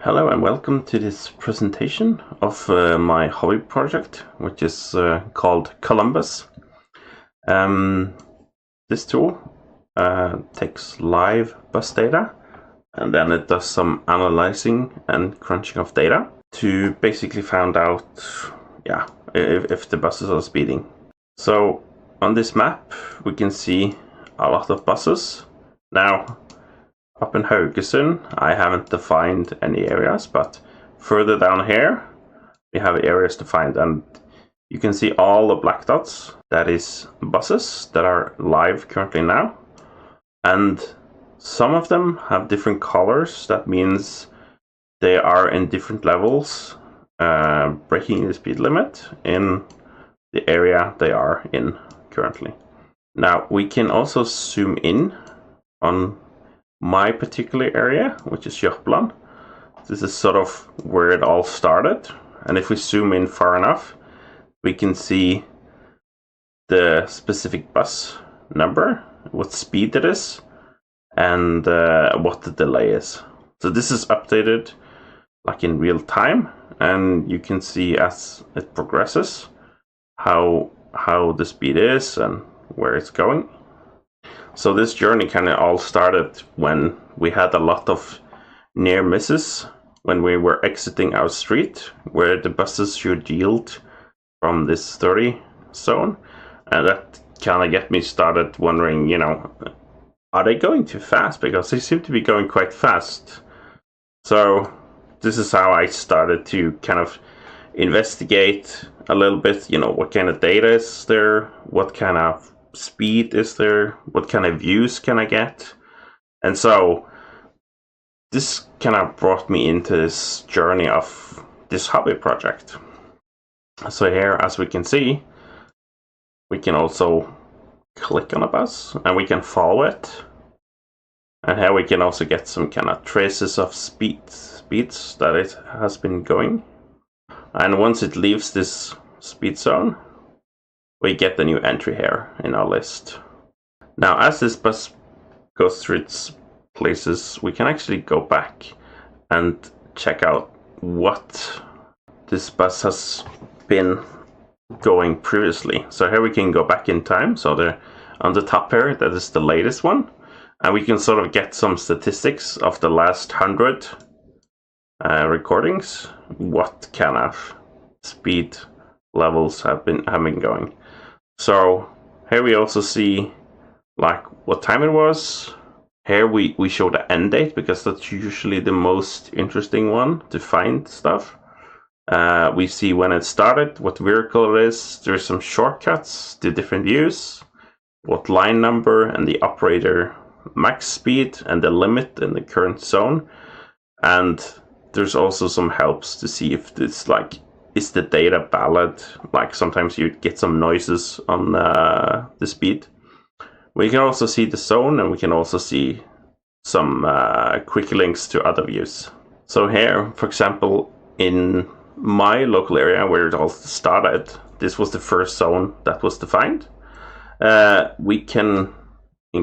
Hello and welcome to this presentation of my hobby project, which is called Kolumbust. This tool takes live bus data and then it does some analyzing and crunching of data to basically find out if the buses are speeding. So on this map we can see a lot of buses. Now up in Haugesund, I haven't defined any areas, but further down here, we have areas defined, and you can see all the black dots. That is buses that are live currently now, and some of them have different colors. That means they are in different levels, breaking the speed limit in the area they are in currently. Now we can also zoom in on my particular area, which is Jørpeland. This is sort of where it all started, and if we zoom in far enough, we can see the specific bus number, what speed it is, and what the delay is. So this is updated like in real time, and you can see as it progresses how the speed is and where it's going. So this journey kind of all started when we had a lot of near misses when we were exiting our street where the buses should yield from this 30 zone, and that kind of get me started wondering, are they going too fast? Because they seem to be going quite fast. So this is how I started to kind of investigate a little bit, what kind of data is there, what kind of speed is there, what kind of views can I get. And so this kind of brought me into this journey of this hobby project. So here, as we can see, we can also click on a bus and we can follow it, and here we can also get some kind of traces of speeds that it has been going. And once it leaves this speed zone, we get the new entry here in our list. Now, as this bus goes through its places, we can actually go back and check out what this bus has been going previously. So here we can go back in time. So on the top here, that is the latest one. And we can sort of get some statistics of the last 100 recordings, what kind of speed levels have been going. So here we also see like what time it was. Here we show the end date because that's usually the most interesting one to find stuff. We see when it started, what vehicle it is. There's some shortcuts to different views, what line number and the operator max speed and the limit in the current zone. And there's also some helps to see if it's like, is the data valid? Like sometimes you get some noises on the speed. We can also see the zone, and we can also see some quick links to other views. So here, for example, in my local area where it all started, this was the first zone that was defined. We can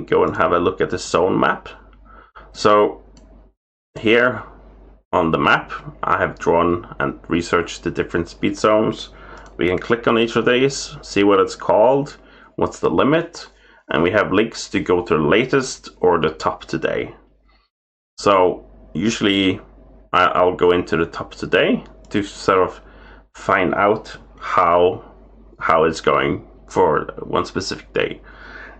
go and have a look at the zone map. So here on the map, I have drawn and researched the different speed zones. We can click on each of these, see what it's called, what's the limit, and we have links to go to the latest or the top today. So usually I'll go into the top today to sort of find out how it's going for one specific day.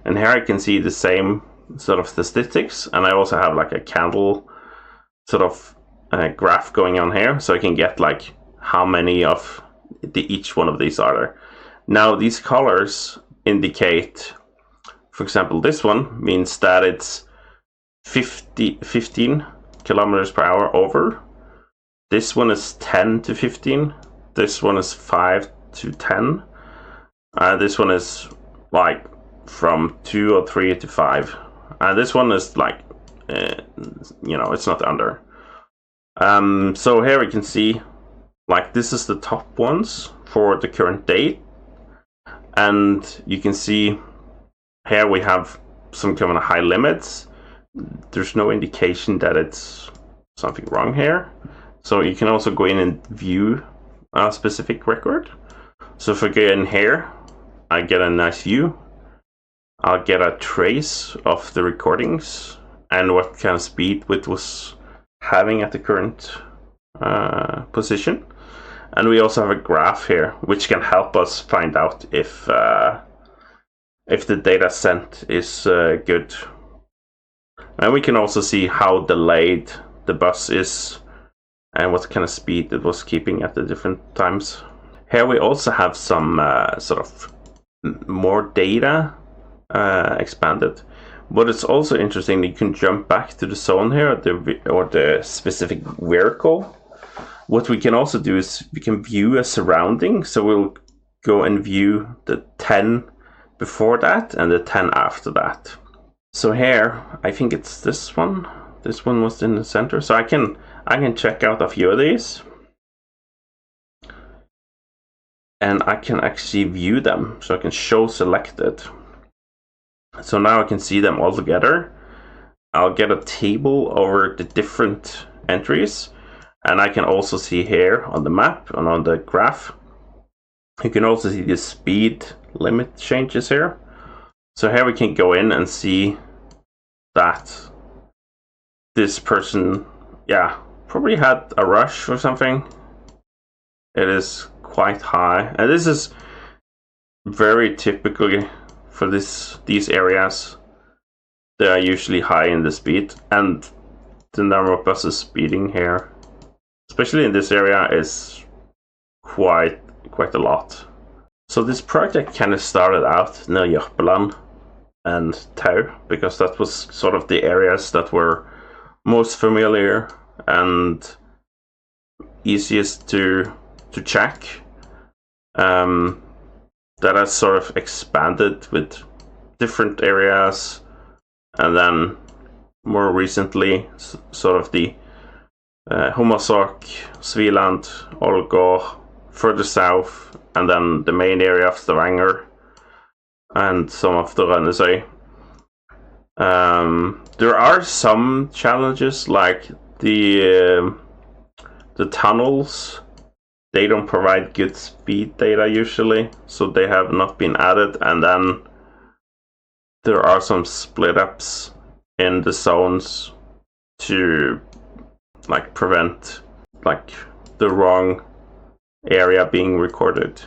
And here I can see the same sort of statistics, and I also have like a candle sort of graph going on here, so I can get like how many of each one of these are there. Now these colors indicate, for example, this one means that it's 15 kilometers per hour over. This one is 10 to 15. This one is 5 to 10. This one is like from 2 or 3 to 5. And this one is like, it's not under. So here we can see, like, this is the top ones for the current date, and you can see here we have some kind of high limits. There's no indication that it's something wrong here. So you can also go in and view a specific record. So if I go in here, I get a nice view. I'll get a trace of the recordings and what kind of speed it was having at the current position. And we also have a graph here, which can help us find out if the data sent is good. And we can also see how delayed the bus is and what kind of speed it was keeping at the different times. Here we also have some sort of more data expanded. But it's also interesting that you can jump back to the zone here or the specific vehicle. What we can also do is we can view a surrounding. So we'll go and view the 10 before that and the 10 after that. So here, I think it's this one. This one was in the center. So I can check out a few of these. And I can actually view them. So I can show selected. So now I can see them all together. I'll get a table over the different entries. And I can also see here on the map and on the graph, you can also see the speed limit changes here. So here we can go in and see that this person, probably had a rush or something. It is quite high. And this is very typically for these areas. They are usually high in the speed, and the number of buses speeding here, especially in this area, is quite a lot. So this project kind of started out near Jørpeland and Tau, because that was sort of the areas that were most familiar and easiest to check. That has sort of expanded with different areas, and then more recently sort of the Hummersåk, Sviland, Ålgård, further south, and then the main area of Stavanger and some of the Rønnesøy. There are some challenges, like the tunnels. They don't provide good speed data usually, so they have not been added. And then there are some split ups in the zones to prevent the wrong area being recorded.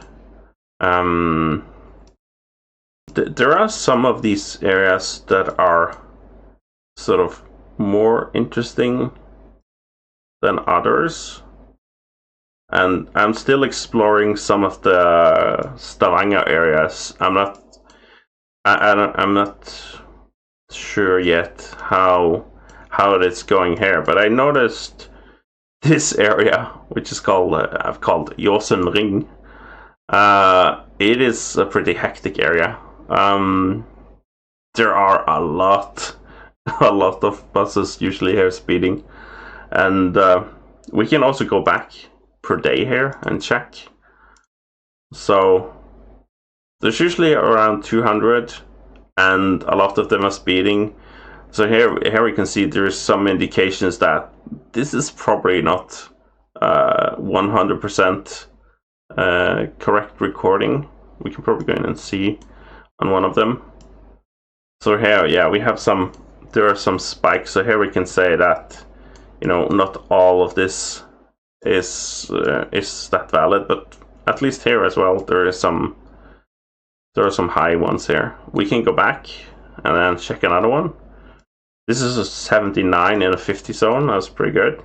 There are some of these areas that are sort of more interesting than others. And I'm still exploring some of the Stavanger areas. I'm not sure yet how it is going here, but I noticed this area, which is called I've called Jåsund Ring. It is a pretty hectic area. There are a lot of buses usually here speeding, and we can also go back per day here and check. So there's usually around 200, and a lot of them are speeding. So here we can see there's some indications that this is probably not 100% correct recording. We can probably go in and see on one of them. So here, we have there are some spikes. So here we can say that, not all of this is that valid, but at least here as well, there are some high ones here. We can go back and then check another one. This is a 79 in a 50 zone. That's pretty good.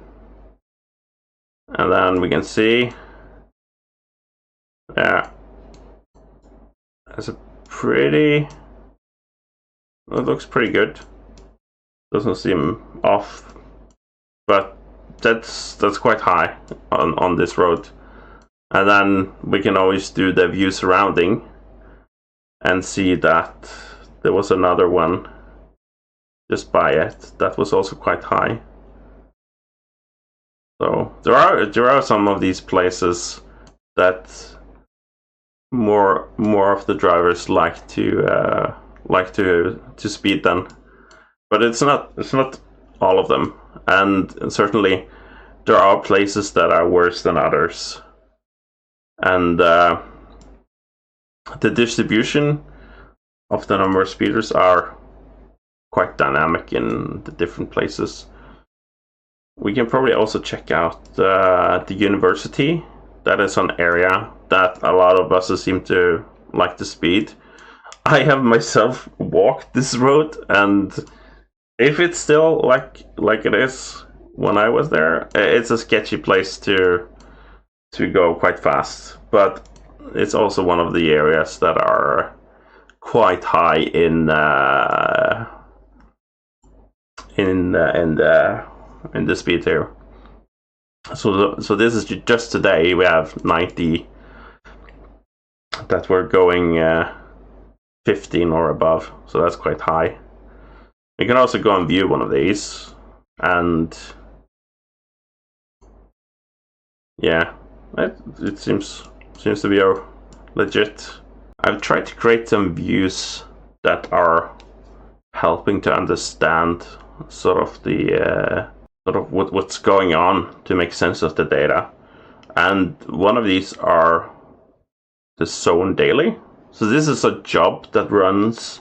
And then we can see, that's a pretty. It looks pretty good. Doesn't seem off, but that's quite high on this road. And then we can always do the view surrounding and see that there was another one just by it that was also quite high. So there are some of these places that more of the drivers like to speed than, but it's not all of them. And certainly there are places that are worse than others. And the distribution of the number of speeders are quite dynamic in the different places. We can probably also check out the university. That is an area that a lot of buses seem to like to speed. I have myself walked this road, and if it's still like it is when I was there, it's a sketchy place to go quite fast. But it's also one of the areas that are quite high in the speed here. So this is just today. We have 90 that we're going 15 or above. So that's quite high. We can also go and view one of these, and yeah, it seems to be legit. I've tried to create some views that are helping to understand sort of the what's going on, to make sense of the data. And one of these are the zone daily. So this is a job that runs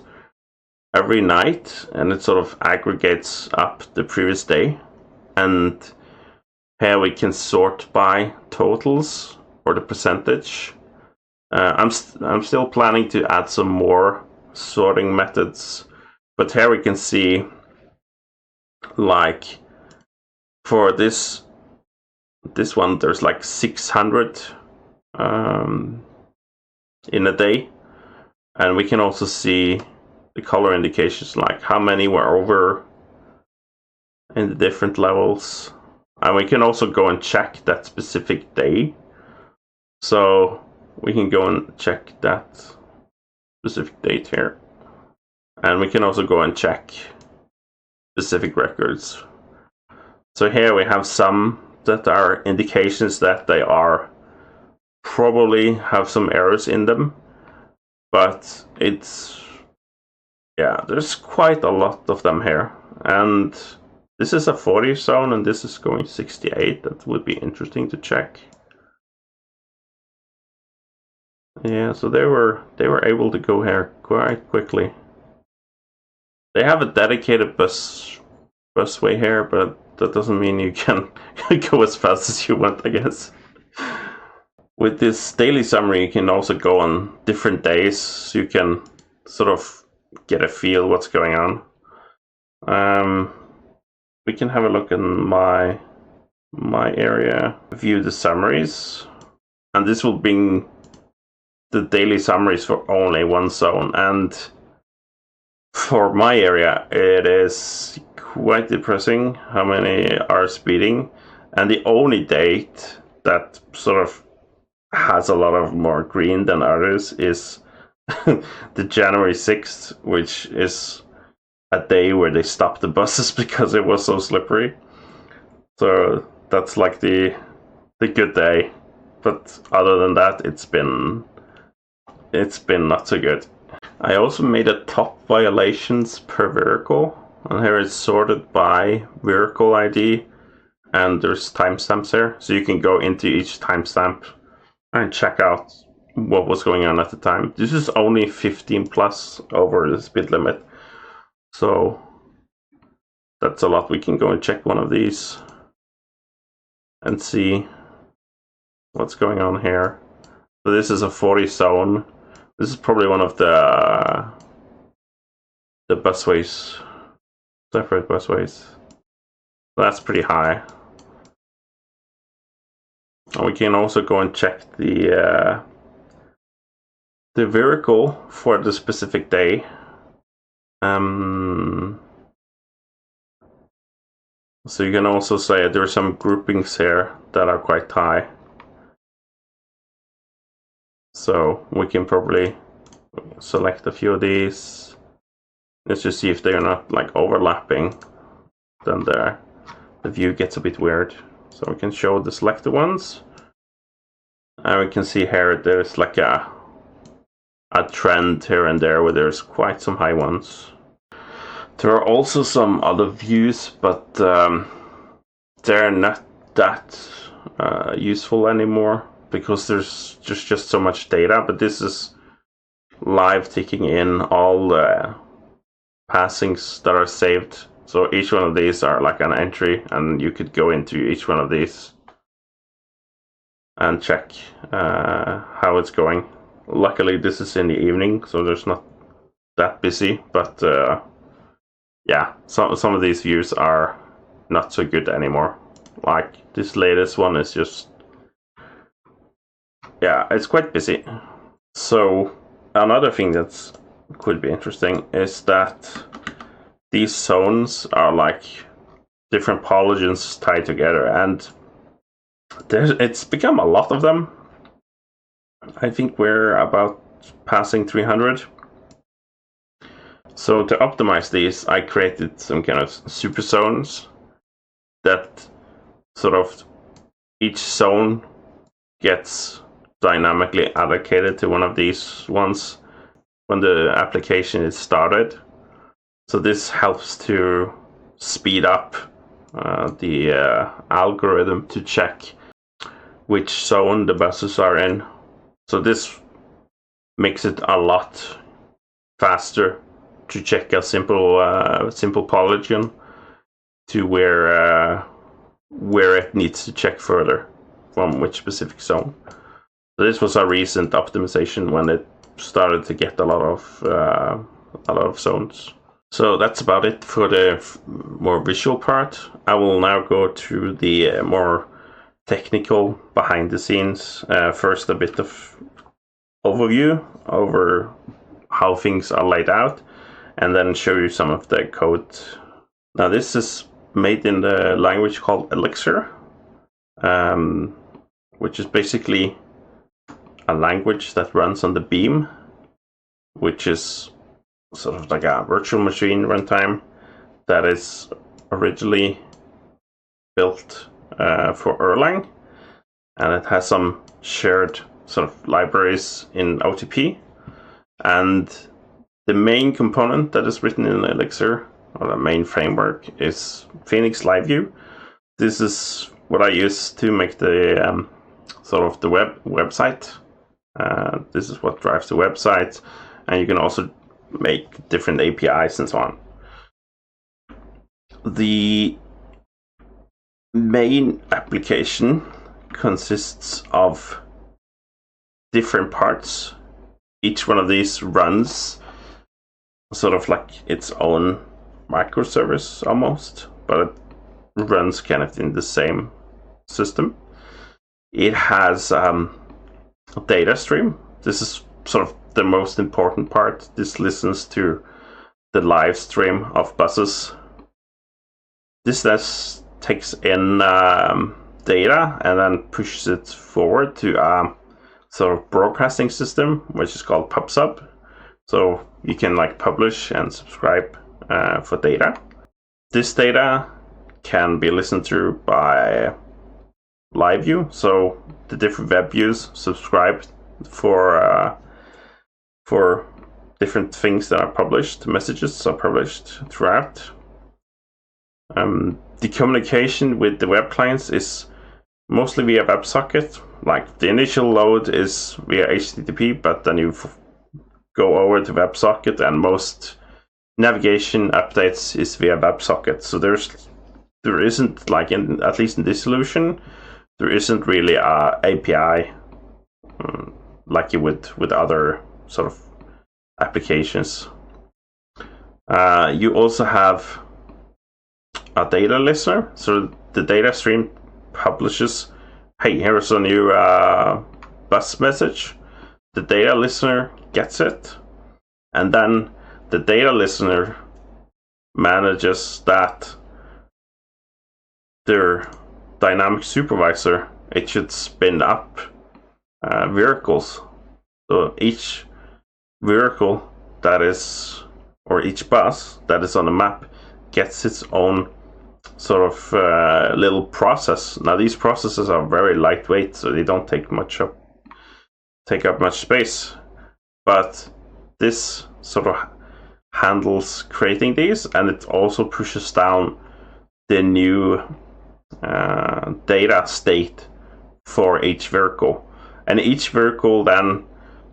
every night, and it sort of aggregates up the previous day. And here we can sort by totals or the percentage. I'm still planning to add some more sorting methods, but here we can see, like, for this one, there's like 600 in a day, and we can also see the color indications, like how many were over in the different levels, and we can also go and check that specific day. So we can go and check that specific date here, and we can also go and check specific records. So here we have some that are indications that they are probably have some errors in them, but there's quite a lot of them here. And this is a 40 zone, and this is going 68. That would be interesting to check. Yeah, so they were able to go here quite quickly. They have a dedicated busway here, but that doesn't mean you can go as fast as you want, I guess. With this daily summary, you can also go on different days, so you can sort of get a feel what's going on. We can have a look in my area, view the summaries, and this will bring the daily summaries for only one zone. And for my area, it is quite depressing how many are speeding, and the only date that sort of has a lot of more green than others is the January 6th, which is a day where they stopped the buses because it was so slippery. So that's like the good day, but other than that, it's been not so good. I also made a top violations per vehicle, and here it's sorted by vehicle ID, and there's timestamps here, so you can go into each timestamp and check out what was going on at the time. This is only 15 plus over the speed limit, so that's a lot. We can go and check one of these and see what's going on here. So this is a 40 zone. This is probably one of the busways, separate busways. That's pretty high. And we can also go and check the vehicle for the specific day. So you can also say there are some groupings here that are quite high. So we can probably select a few of these. Let's just see if they're not like overlapping. Then the view gets a bit weird. So we can show the selected ones. And we can see here there's like a trend here and there where there's quite some high ones. There are also some other views, but they're not that useful anymore because there's just so much data. But this is live taking in all the passings that are saved. So each one of these are like an entry, and you could go into each one of these and check how it's going. Luckily, this is in the evening, so there's not that busy. But yeah, some of these views are not so good anymore. Like this latest one is just, yeah, it's quite busy. So another thing that could be interesting is that these zones are like different polygons tied together, and it's become a lot of them. I think we're about passing 300. So to optimize these, I created some kind of super zones that sort of each zone gets dynamically allocated to one of these ones when the application is started. So this helps to speed up the algorithm to check which zone the buses are in. So this makes it a lot faster to check a simple polygon to where it needs to check further from which specific zone. So this was a recent optimization when it started to get a lot of zones. So that's about it for the more visual part. I will now go to the more technical behind the scenes. First, a bit of overview over how things are laid out, and then show you some of the code. Now this is made in the language called Elixir, which is basically a language that runs on the Beam, which is sort of like a virtual machine runtime that is originally built for Erlang, and it has some shared sort of libraries in OTP. And the main component that is written in Elixir, or the main framework, is Phoenix Live View. This is what I use to make the sort of the website. This is what drives the website, and you can also make different APIs and so on. The main application consists of different parts. Each one of these runs sort of like its own microservice almost, but it runs kind of in the same system. It has a data stream. This is sort of the most important part. This listens to the live stream of buses. This takes in data and then pushes it forward to a sort of broadcasting system, which is called PubSub. So you can like publish and subscribe for data. This data can be listened to by live view. So the different web views subscribe for different things that are published. Messages are published throughout. The communication with the web clients is mostly via WebSocket. Like the initial load is via HTTP, but then you go over to WebSocket, and most navigation updates is via WebSocket. So there isn't, like at least in this solution, there isn't really a API like you would with other sort of applications. You also have a data listener. So the data stream publishes, hey, here's a new bus message. The data listener gets it, and then the data listener manages that their dynamic supervisor, it should spin up vehicles. So each vehicle that is, or each bus that is on the map, gets its own sort of little process. Now these processes are very lightweight, so they don't take up much space. But this sort of handles creating these, and it also pushes down the new data state for each vehicle, and each vehicle then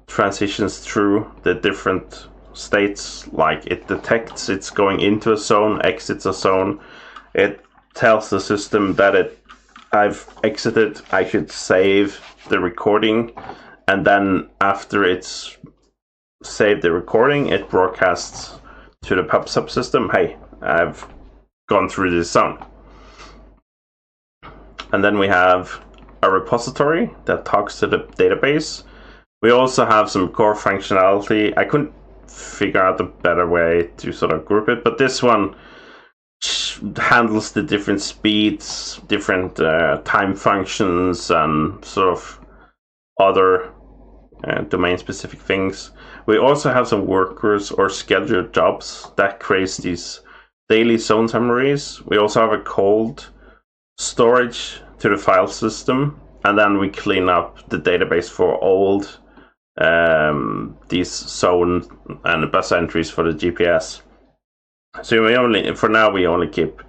transitions through the different states. Like it detects it's going into a zone, exits a zone. It tells the system that I've exited, I should save the recording, and then after it's saved the recording, it broadcasts to the pub subsystem, hey, I've gone through this zone. And then we have a repository that talks to the database. We also have some core functionality. I couldn't figure out a better way to sort of group it, but this one handles the different speeds, different time functions, and sort of other domain-specific things. We also have some workers or scheduled jobs that creates these daily zone summaries. We also have a cold storage to the file system, and then we clean up the database for old these zone and bus entries for the GPS. So for now we only keep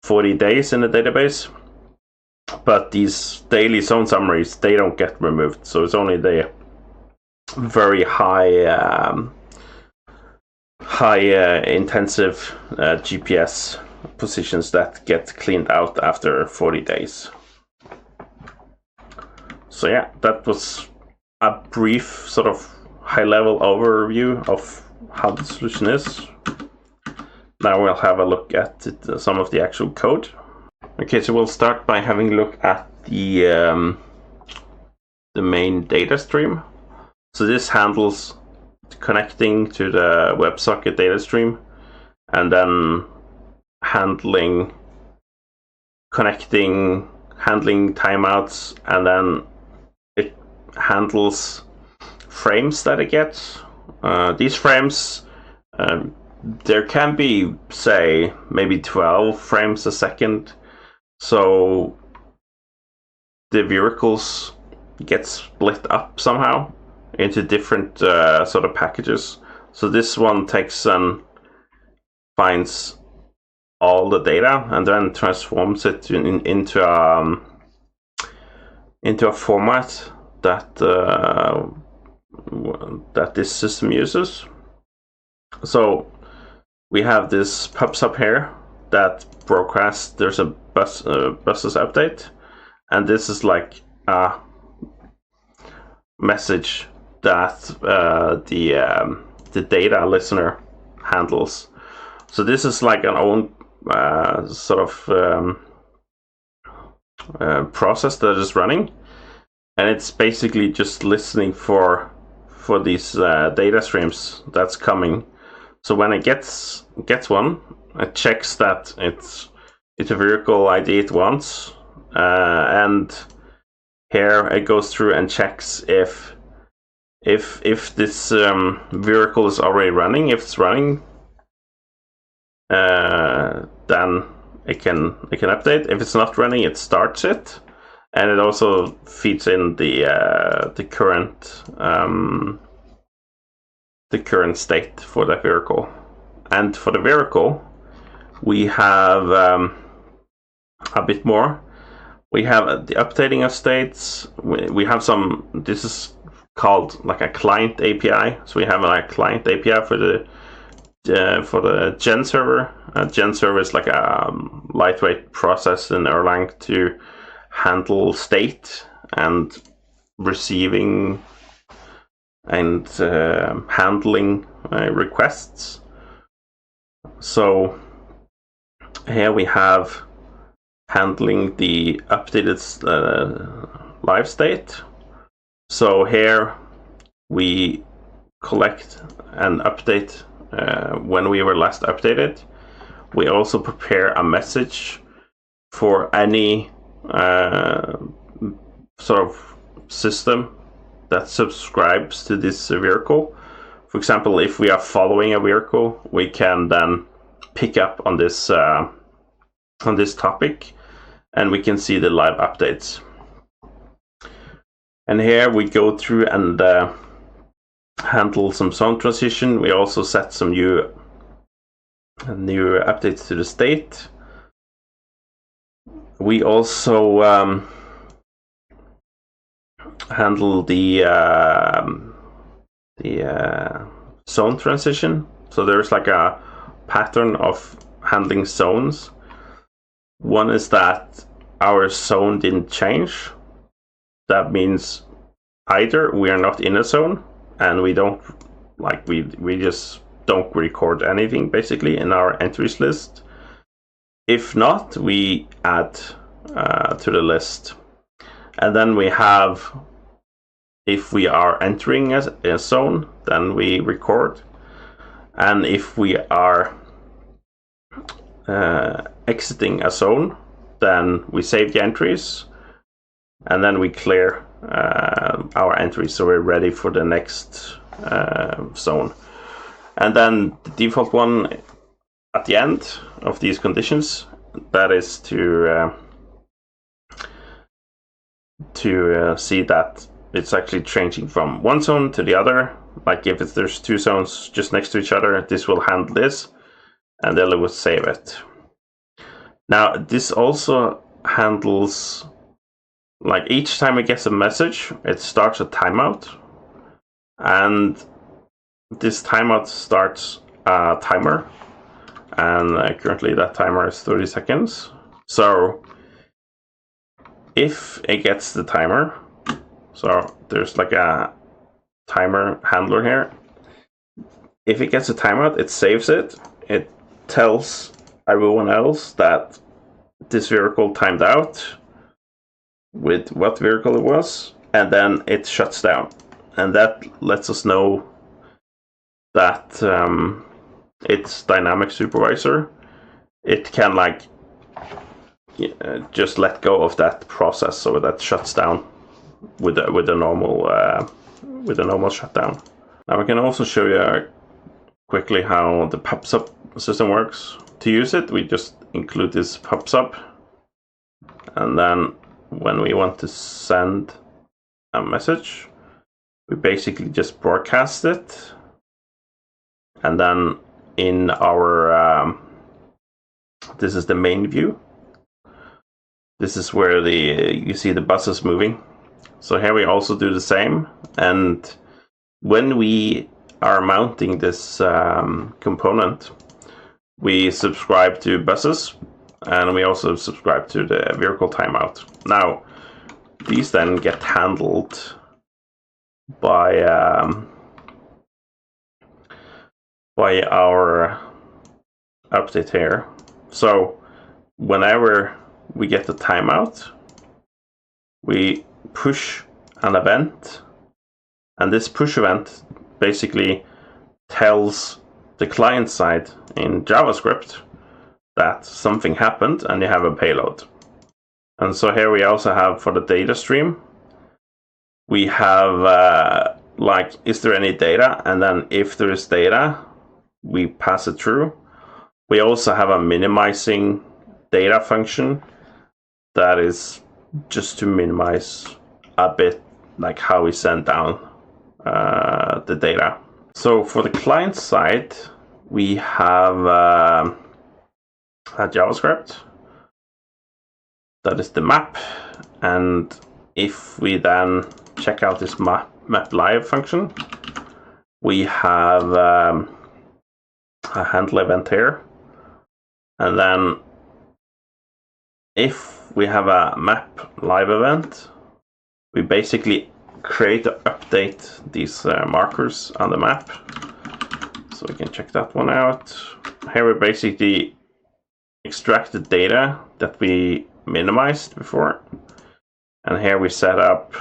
40 days in the database, but these daily zone summaries, they don't get removed. So it's only the very high intensive GPS positions that get cleaned out after 40 days. So yeah, that was a brief sort of high-level overview of how the solution is. Now we'll have a look at some of the actual code. Okay, so we'll start by having a look at the main data stream. So this handles connecting to the WebSocket data stream, and then handling timeouts, and then it handles frames that it gets. These frames, there can be, say, maybe 12 frames a second. So the vehicles get split up somehow into different sort of packages. So this one takes and finds all the data and then transforms it into a format that this system uses. So we have this pub-sub here that broadcasts there's a buses update, and this is like a message that the data listener handles. So this is like an own sort of process that is running, and it's basically just listening for these data streams that's coming. So when it gets one, it checks that it's a vehicle ID it wants, and here it goes through and checks if this vehicle is already running. If it's running, then it can update. If it's not running, it starts it, and it also feeds in the current state for that vehicle. And for the vehicle, we have a bit more. We have the updating of states. We have some. This is called like a client API. So we have a client API for the Gen server. Gen server is like a lightweight process in Erlang to handle state and receiving and handling requests. So here we have handling the updated live state. So here we collect and update when we were last updated. We also prepare a message for any sort of system that subscribes to this vehicle. For example, if we are following a vehicle, we can then pick up on this topic, and we can see the live updates. And here we go through and handle some zone transition. We also set some new updates to the state. We also handle the zone transition. So there's like a pattern of handling zones. One is that our zone didn't change. That means either we are not in a zone and we don't we just don't record anything basically in our entries list. If not, we add to the list. And then we have, if we are entering a zone, then we record. And if we are exiting a zone, then we save the entries. And then we clear our entries so we're ready for the next zone. And then the default one at the end of these conditions, that is to see that it's actually changing from one zone to the other. Like if there's two zones just next to each other, this will handle this, and then it will save it. Now this also handles, like each time it gets a message, it starts a timeout, and this timeout starts a timer, and currently that timer is 30 seconds. So if it gets the timer, so there's like a timer handler here. If it gets a timeout, it saves it. It tells everyone else that this vehicle timed out with what vehicle it was, and then it shuts down. And that lets us know that it's dynamic supervisor. It can just let go of that process, so that shuts down with a normal shutdown. Now we can also show you quickly how the PubSub system works. To use it, we just include this PubSub, and then when we want to send a message, we basically just broadcast it, and then in our this is the main view. This is where you see the buses moving. So here we also do the same, and when we are mounting this component, we subscribe to buses, and we also subscribe to the vehicle timeout. Now, these then get handled by our update here. So whenever we get the timeout, we push an event, and this push event basically tells the client side in JavaScript that something happened and you have a payload. And so here we also have, for the data stream, we have is there any data, and then if there is data, we pass it through. We also have a minimizing data function that is just to minimize a bit like how we send down the data. So for the client side, we have a JavaScript that is the map, and if we then check out this map live function, we have a handle event here, and then if we have a map live event, we basically create or update these markers on the map. So we can check that one out. Here we basically extract the data that we minimized before, and here we set up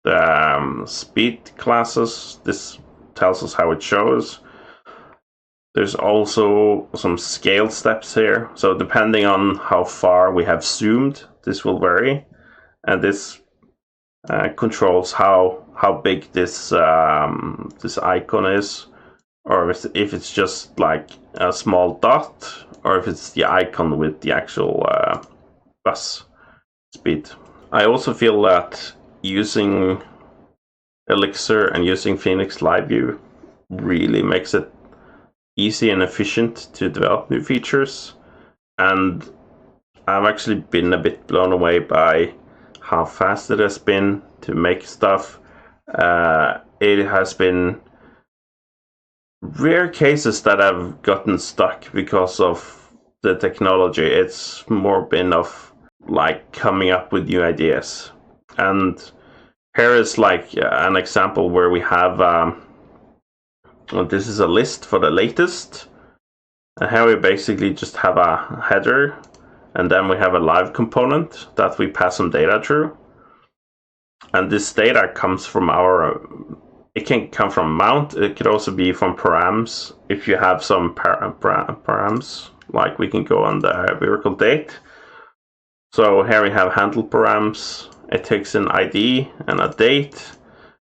the speed classes. This tells us how it shows. There's also some scale steps here, so depending on how far we have zoomed, this will vary, and this controls how big this this icon is, or if it's just like a small dot, or if it's the icon with the actual bus speed. I also feel that using Elixir and using Phoenix Live View really makes it easy and efficient to develop new features, and I've actually been a bit blown away by how fast it has been to make stuff. It has been rare cases that I've gotten stuck because of the technology. It's more been of like coming up with new ideas. And here is like an example where we have this is a list for the latest, and here we basically just have a header, and then we have a live component that we pass some data through. And this data comes from it can come from mount, it could also be from params. If you have some params, like we can go on the vehicle date. So here we have handle params. It takes an ID and a date.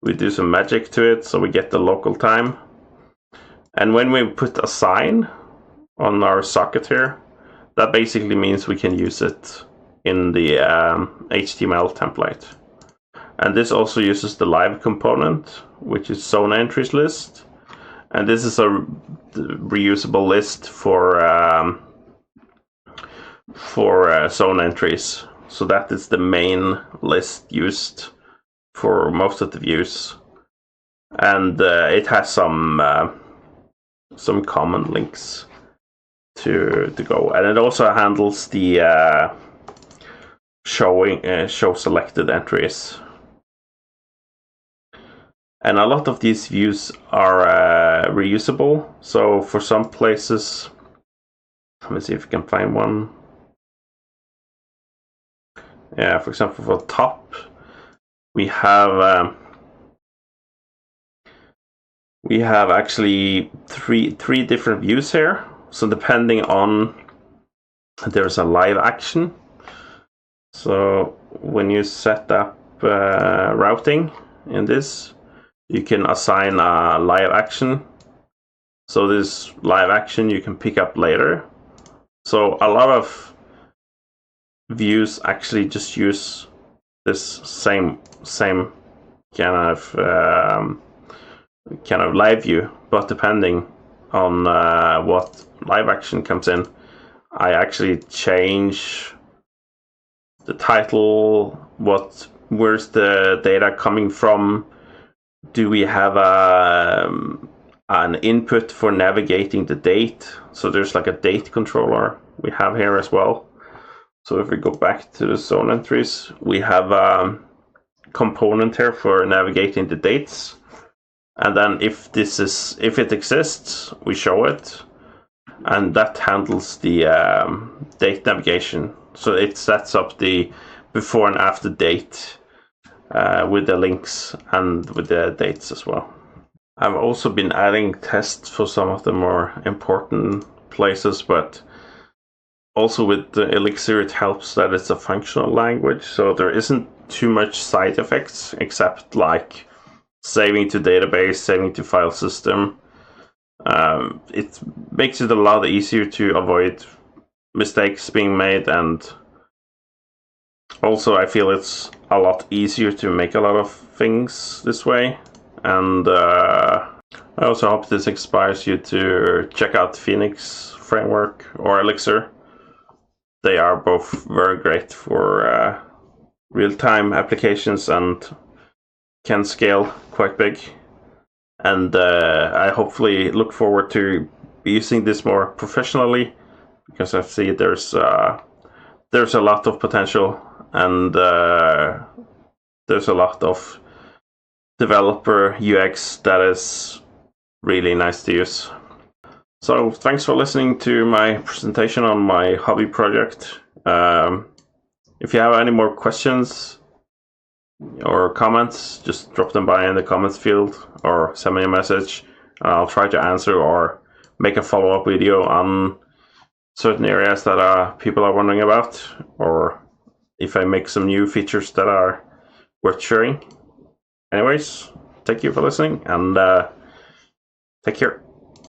We do some magic to it, so we get the local time. And when we put a sign on our socket here, that basically means we can use it in the HTML template. And this also uses the live component, which is zone entries list. And this is a reusable list for zone entries. So that is the main list used for most of the views. And it has some common links to go, and it also handles the show selected entries. And a lot of these views are reusable. So for some places, let me see if we can find one. Yeah, for example, for top, we have actually three different views here. So depending on, there's a live action. So when you set up routing in this, you can assign a live action. So this live action you can pick up later. So a lot of views actually just use this same kind of live view, but depending on what live action comes in, I actually change the title, where's the data coming from. Do we have an input for navigating the date? So there's like a date controller we have here as well. So if we go back to the zone entries, we have a component here for navigating the dates. And then if it exists, we show it, and that handles the date navigation. So it sets up the before and after date with the links and with the dates as well. I've also been adding tests for some of the more important places, but also with the Elixir, it helps that it's a functional language, so there isn't too much side effects except like saving to database, saving to file system. It makes it a lot easier to avoid mistakes being made, and also I feel it's a lot easier to make a lot of things this way. And I also hope this inspires you to check out Phoenix framework or Elixir. They are both very great for real-time applications and can scale quite big. And I hopefully look forward to using this more professionally, because I see there's a lot of potential, and there's a lot of developer UX that is really nice to use. So thanks for listening to my presentation on my hobby project. If you have any more questions or comments, just drop them by in the comments field or send me a message. I'll try to answer or make a follow-up video on certain areas that people are wondering about, or if I make some new features that are worth sharing. Anyways, thank you for listening, and take care.